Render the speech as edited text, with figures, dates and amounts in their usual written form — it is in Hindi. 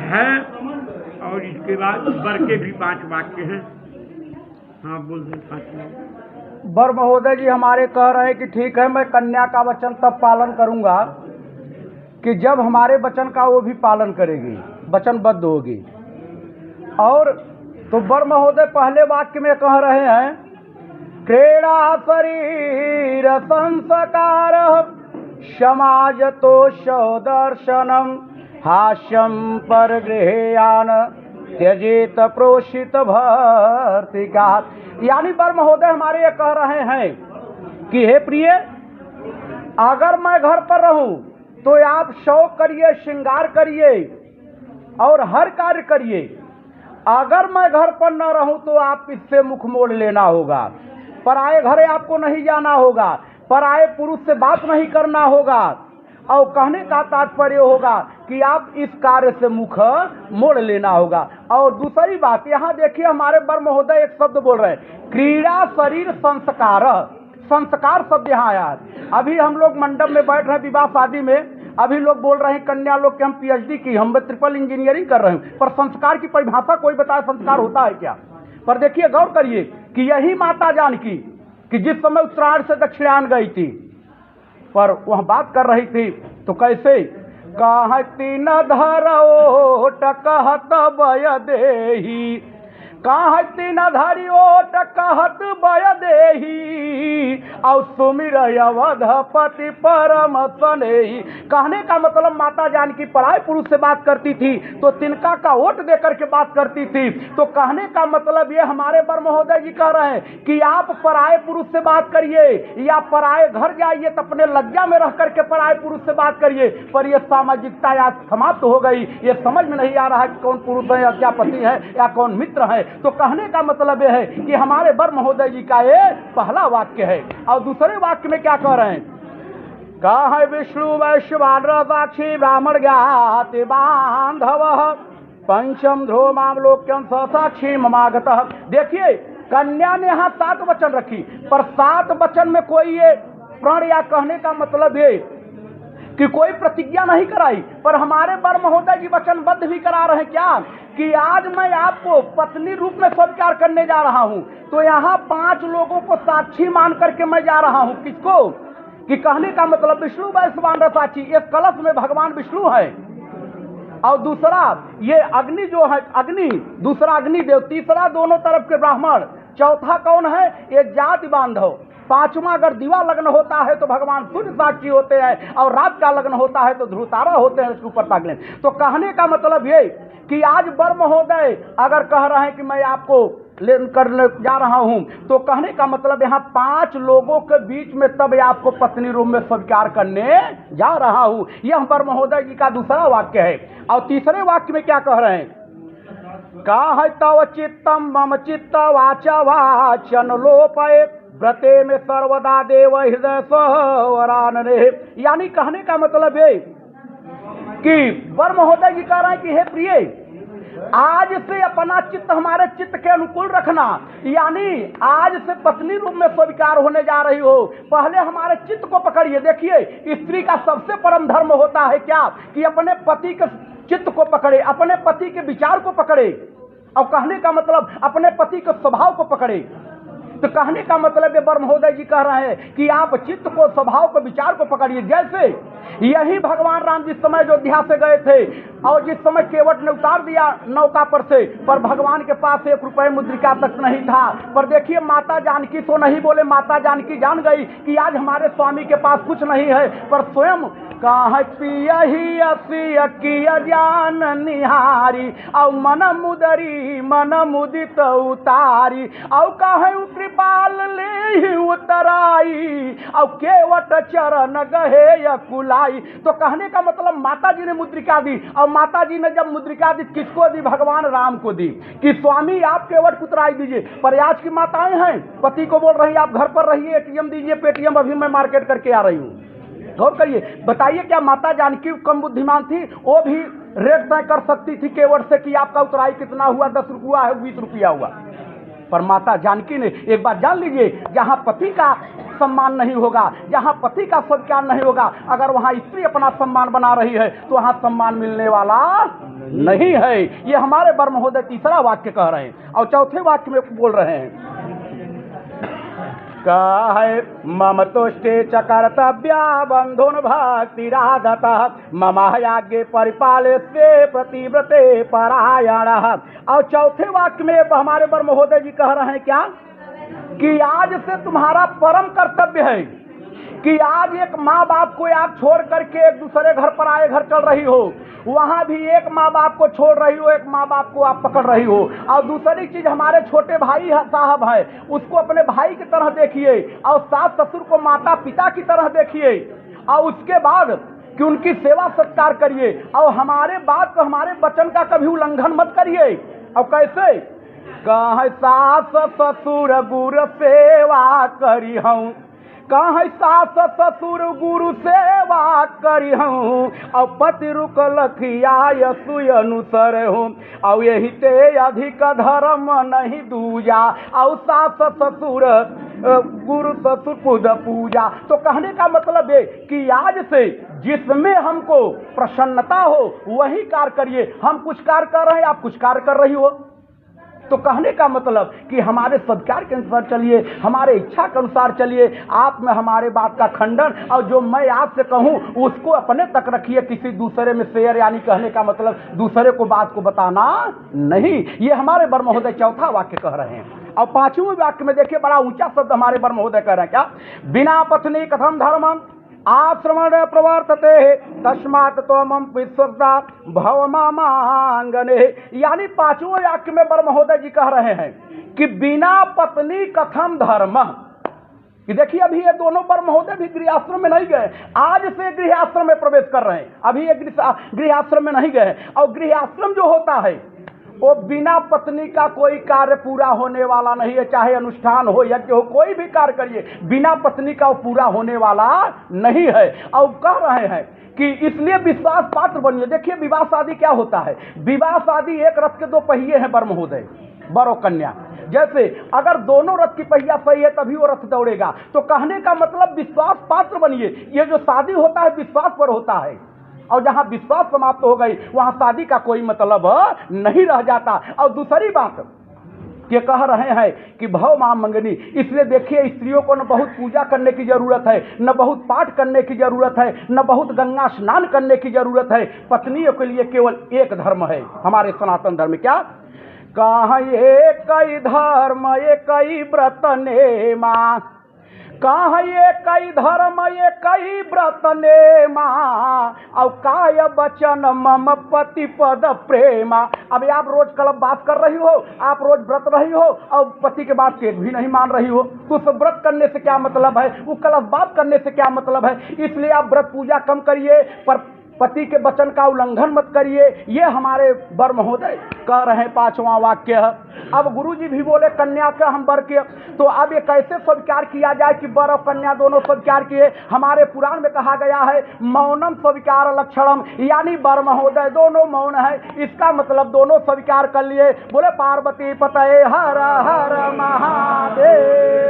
है। और इसके बाद वर के भी 5 वाक्य हैं। हाँ बोल दें 5 वर महोदय जी हमारे कह रहे हैं कि ठीक है, मैं कन्या का वचन तब पालन करूंगा कि जब हमारे वचन का वो भी पालन करेगी, वचनबद्ध होगी। और तो वर महोदय पहले वाक्य में कह रहे हैं, क्रीड़ा शरीर संस्कार समाज तो दर्शनम हास्यम पर गृहयान त्यजेत प्रोषित भर्तिका। यानी वर महोदय हमारे ये कह रहे हैं कि हे प्रिय, अगर मैं घर पर रहूं तो आप शौक करिए, श्रृंगार करिए और हर कार्य करिए। अगर मैं घर पर न रहूं तो आप इससे मुख मोड़ लेना होगा, पराये घरे आपको नहीं जाना होगा, पराये पुरुष से बात नहीं करना होगा। और कहने का तात्पर्य होगा कि आप इस कार्य से मुख मोड़ लेना होगा। और दूसरी बात, यहाँ देखिए हमारे वर महोदय एक शब्द बोल रहे हैं, क्रीड़ा शरीर संस्कार। संस्कार शब्द यहाँ आया है। अभी हम लोग मंडप में बैठ रहे हैं, विवाह शादी में, अभी लोग बोल रहे हैं कन्या लोग कि हम पीएचडी की, हम ट्रिपल इंजीनियरिंग कर रहे हैं, पर संस्कार की परिभाषा कोई बताए संस्कार होता है क्या? पर देखिए गौर करिए कि यही माता जानकी कि जिस समय उत्तरायण से दक्षिणायन गई थी, पर वह बात कर रही थी तो कैसे, कहती न धरोट कहत बय देही, कहती न धरियोट कहत बय देही, और सुमिर अवधपति परम स्नेही। कहने का मतलब माता जानकी पराये पुरुष से बात करती थी तो तिनका का ओट देकर के बात करती थी। तो कहने का मतलब ये हमारे वर महोदय जी कह रहे हैं कि आप पराये पुरुष से बात करिए या पराये घर जाइए तो अपने लज्जा में रह करके पराये पुरुष से बात करिए। पर यह सामाजिकता आज समाप्त हो गई, ये समझ में नहीं आ रहा है कि कौन पुरुष है या क्या पति है या कौन मित्र है। तो कहने का मतलब यह है कि हमारे वर महोदय जी का ये पहला वाक्य है। और दूसरे वाक्य में क्या कह रहे हैं, कह विष्णु वैश्वान साक्षी ब्राह्मण ज्ञाति बांधव पंचम ध्रुव मामलोक्यम साक्षी ममागत। देखिए कन्या ने यहाँ 7 वचन रखी, पर 7 वचन में कोई ये प्रण या कहने का मतलब ये कि कोई प्रतिज्ञा नहीं कराई, पर हमारे वर महोदय जी वचनबद्ध भी करा रहे हैं क्या कि आज मैं आपको पत्नी रूप में स्वीकार करने जा रहा हूं। तो यहाँ 5 लोगों को साक्षी मान करके मैं जा रहा हूं। किसको? कि कहने का मतलब विष्णु वैश्वानर साक्षी, इस कलश में भगवान विष्णु है, और दूसरा ये अग्नि जो है अग्नि, दूसरा अग्निदेव, तीसरा दोनों तरफ के ब्राह्मण, चौथा कौन है? ये जाति बांधव, 5वां अगर दिवा लग्न होता है तो भगवान सूर्य साक्षी होते हैं, और रात का लग्न होता है तो ध्रुव तारा होते हैं उसके ऊपर ताकले। तो कहने का मतलब ये कि आज वर महोदय अगर कह रहे हैं कि मैं आपको लेकर जा रहा हूं, तो कहने का मतलब यहाँ 5 लोगों के बीच में तब आपको पत्नी रूप में स्वीकार करने जा रहा हूं। यह वर महोदय जी का दूसरा वाक्य है। और तीसरे वाक्य में क्या कह रहे हैं, कह तव चित्तम मम चित्त वाचा वाचन लोपये व्रते में सर्वदा देव हृदय स्वरान रे। यानी कहने का मतलब ये कि वर महोदय जी कह रहे हैं कि हे प्रिय, आज से अपना चित्त हमारे चित्त के अनुकूल रखना, यानी आज से पत्नी रूप में स्वीकार होने जा रही हो, पहले हमारे चित्त को पकड़िए। देखिए स्त्री का सबसे परम धर्म होता है क्या कि अपने पति के चित्त को पकड़े, अपने पति के विचार को पकड़े, और कहने का मतलब अपने पति के स्वभाव को पकड़े। तो कहने का मतलब ये वर महोदय जी कह रहे हैं कि आप चित्त को, स्वभाव को, विचार को पकड़िए। जैसे यही भगवान राम जिस समय अयोध्या से गए थे और जिस समय केवट ने उतार दिया नौका पर से, पर भगवान के पास 1 रुपये मुद्रिका तक नहीं था। पर देखिए माता जानकी तो नहीं बोले, माता जानकी जान गई कि आज हमारे स्वामी के पास कुछ नहीं है, पर स्वयं कह पियही असिय किय जान निहारी, और मन मुदरी मन मुदित उतारी, और कहे कृपाल ले उतराई, और केवट चरण गहे कुलाई। तो कहने का मतलब माता जी ने मुद्रिका दी, और माता जी ने जब मुद्रिका दी किसको दी? भगवान राम को दी कि स्वामी आप केवट उतराई दीजिए। पर आज की माताएं हैं पति को बोल रही आप घर पर रहिए, एटीएम दीजिए, पेटीएम अभी मैं मार्केट करके आ रही हूँ। गौर करिए, बताइए क्या माता जानकी कम बुद्धिमान थी? वो भी रेट तय कर सकती थी केवट से कि आपका उतराई कितना हुआ, 10 रुपया है, 20 रुपया हुआ। पर माता जानकी ने एक बात जान लीजिए, जहाँ पति का सम्मान नहीं होगा, जहाँ पति का सत्कार नहीं होगा, अगर वहाँ स्त्री अपना सम्मान बना रही है तो वहाँ सम्मान मिलने वाला नहीं है। ये हमारे वर महोदय तीसरा वाक्य कह रहे हैं। और चौथे वाक्य में बोल रहे हैं, कहे मम तुष्टे च कर्तव्या बंधुन भक्तिरागता मम याज्ञे परिपाले से प्रतिव्रते परायण। और चौथे वाक्य में हमारे वर महोदय जी कह रहे हैं क्या, कि आज से तुम्हारा परम कर्तव्य है कि आज एक माँ बाप को आप छोड़ करके एक दूसरे घर पर आए घर चल रही हो, वहाँ भी एक माँ बाप को छोड़ रही हो, एक माँ बाप को आप पकड़ रही हो। और दूसरी चीज, हमारे छोटे भाई साहब है, उसको अपने भाई की तरह देखिए, और सास ससुर को माता पिता की तरह देखिए, और उसके बाद कि उनकी सेवा सत्कार करिए, और हमारे बात को, हमारे वचन का कभी उल्लंघन मत करिए। और कैसे, कह सास ससुर गुरु सेवा करी हूँ, कह सास ससुर गुरु सेवा करी हूँ, और पति रुक लखिया यसु अनुसर हूँ, और यही ते अधिक धर्म नहीं दूजा, और सास ससुर गुरु ससुर खुद पूजा। तो कहने का मतलब है कि आज से जिसमें हमको प्रसन्नता हो वही कार्य करिए। हम कुछ कार्य कर रहे हैं, आप कुछ कार्य कर रही हो, तो कहने का मतलब कि हमारे सत्कार के अनुसार चलिए, हमारे इच्छा के अनुसार चलिए। आप में हमारे बात का खंडन और जो मैं आपसे कहूँ उसको अपने तक रखिए, किसी दूसरे में शेयर, यानी कहने का मतलब दूसरे को बात को बताना नहीं। ये हमारे वर महोदय चौथा वाक्य कह रहे हैं। और पांचवें वाक्य में देखिए, बड़ा ऊंचा शब्द हमारे वर महोदय कह रहे हैं, क्या, बिना पत्नी कथम धर्मम आश्रमण प्रवर्तते तस्मात् त्वमं विश्वस्ता भव मामांगने। यानी पांचवें वाक्य में वर महोदय जी कह रहे हैं कि बिना पत्नी कथम धर्म। कि देखिए, अभी ये दोनों वर महोदय भी गृहआश्रम में नहीं गए, आज से गृहआश्रम में प्रवेश कर रहे हैं, अभी ये गृहआश्रम में नहीं गए। और गृहआश्रम जो होता है वो बिना पत्नी का कोई कार्य पूरा होने वाला नहीं है, चाहे अनुष्ठान हो, यज्ञ हो, कोई भी कार्य करिए, बिना पत्नी का वो पूरा होने वाला नहीं है। और कह रहे हैं कि इसलिए विश्वास पात्र बनिए। देखिए, विवाह शादी क्या होता है, विवाह शादी एक रथ के दो पहिए हैं वर महोदय, वर और कन्या। जैसे अगर दोनों रथ की पहिया सही है तभी वो रथ दौड़ेगा। तो कहने का मतलब विश्वास पात्र बनिए। ये जो शादी होता है विश्वास पर होता है, और जहां विश्वास समाप्त हो गई वहां शादी का कोई मतलब नहीं रह जाता। और दूसरी बात ये कह रहे हैं कि भव मां मंगनी। इसलिए देखिए, स्त्रियों को न बहुत पूजा करने की जरूरत है, न बहुत पाठ करने की जरूरत है, न बहुत गंगा स्नान करने की जरूरत है। पत्नियों के लिए केवल एक धर्म है हमारे सनातन धर्म में, क्या, कहाँ एक ही धर्म एक ही व्रत ने मां, कहाँ एक ही धर्म एक ही व्रत ने मां, और काय वचन मम पति पद प्रेमा। अब आप रोज कलप बात कर रही हो, आप रोज व्रत रही हो और पति के बात एक भी नहीं मान रही हो, तो उस व्रत करने से क्या मतलब है, वो कलप बात करने से क्या मतलब है। इसलिए आप व्रत पूजा कम करिए, पर पति के वचन का उल्लंघन मत करिए। ये हमारे वर महोदय कह रहे हैं पांचवा वाक्य है। अब गुरुजी भी बोले कन्या का हम वर के, तो अब ये कैसे स्वीकार किया जाए कि वर और कन्या दोनों स्वीकार किए। हमारे पुराण में कहा गया है मौनम स्वीकार लक्षणम, यानी वर महोदय दोनों मौन है, इसका मतलब दोनों स्वीकार कर लिए। बोले पार्वती पतये हर हर महादेव।